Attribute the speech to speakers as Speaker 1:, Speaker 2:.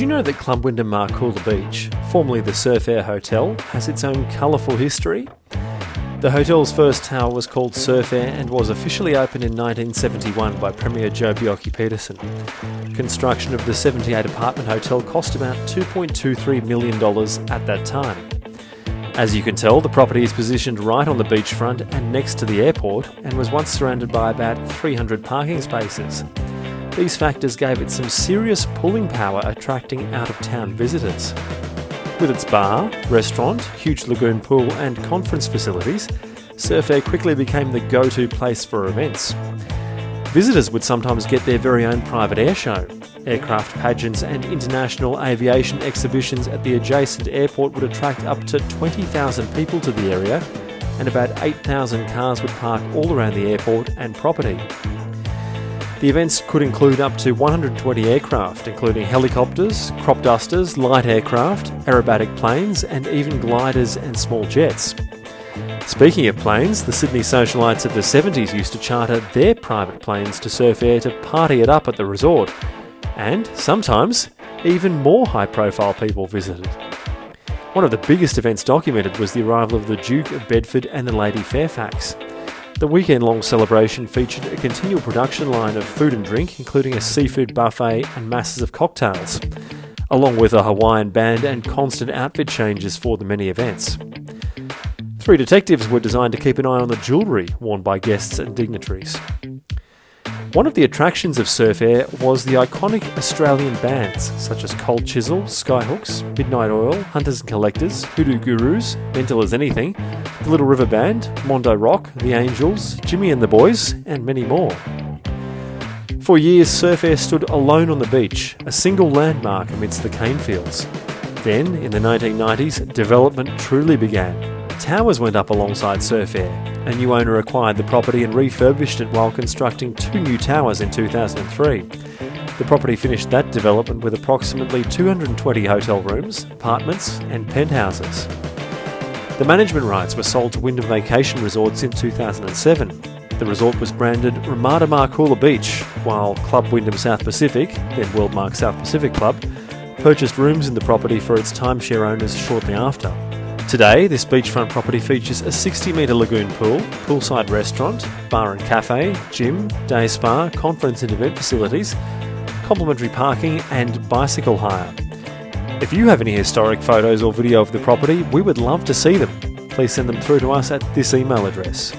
Speaker 1: you know that Club Wyndham Marcoola Beach, formerly the Surfair Hotel, has its own colourful history? The hotel's first tower was called Surfair and was officially opened in 1971 by Premier Joe Bjelke-Petersen. Construction of the 78 apartment hotel cost about $2.23 million at that time. As you can tell, the property is positioned right on the beachfront and next to the airport and was once surrounded by about 300 parking spaces. These factors gave it some serious pulling power, attracting out-of-town visitors. With its bar, restaurant, huge lagoon pool and conference facilities, Surfair quickly became the go-to place for events. Visitors would sometimes get their very own private air show. Aircraft pageants and international aviation exhibitions at the adjacent airport would attract up to 20,000 people to the area, and about 8,000 cars would park all around the airport and property. The events could include up to 120 aircraft, including helicopters, crop dusters, light aircraft, aerobatic planes, and even gliders and small jets. Speaking of planes, the Sydney socialites of the 70s used to charter their private planes to Surfair to party it up at the resort. And sometimes, even more high-profile people visited. One of the biggest events documented was the arrival of the Duke of Bedford and the Lady Fairfax. The weekend-long celebration featured a continual production line of food and drink, including a seafood buffet and masses of cocktails, along with a Hawaiian band and constant outfit changes for the many events. 3 detectives were designed to keep an eye on the jewellery worn by guests and dignitaries. One of the attractions of Surfair was the iconic Australian bands such as Chisel, Skyhooks, Midnight Oil, Hunters and Collectors, Hoodoo Gurus, Mental as Anything, the Little River Band, Mondo Rock, The Angels, Jimmy and the Boys, and many more. For years, Surfair stood alone on the beach, a single landmark amidst the cane fields. Then, in the 1990s, development truly began. Towers went up alongside Surfair. A new owner acquired the property and refurbished it while constructing 2 new towers in 2003. The property finished that development with approximately 220 hotel rooms, apartments and penthouses. The management rights were sold to Wyndham Vacation Resorts in 2007. The resort was branded Ramada Marcoola Beach, while Club Wyndham South Pacific, then Worldmark South Pacific Club, purchased rooms in the property for its timeshare owners shortly after. Today, this beachfront property features a 60-metre lagoon pool, poolside restaurant, bar and cafe, gym, day spa, conference and event facilities, complimentary parking and bicycle hire. If you have any historic photos or video of the property, we would love to see them. Please send them through to us at this email address,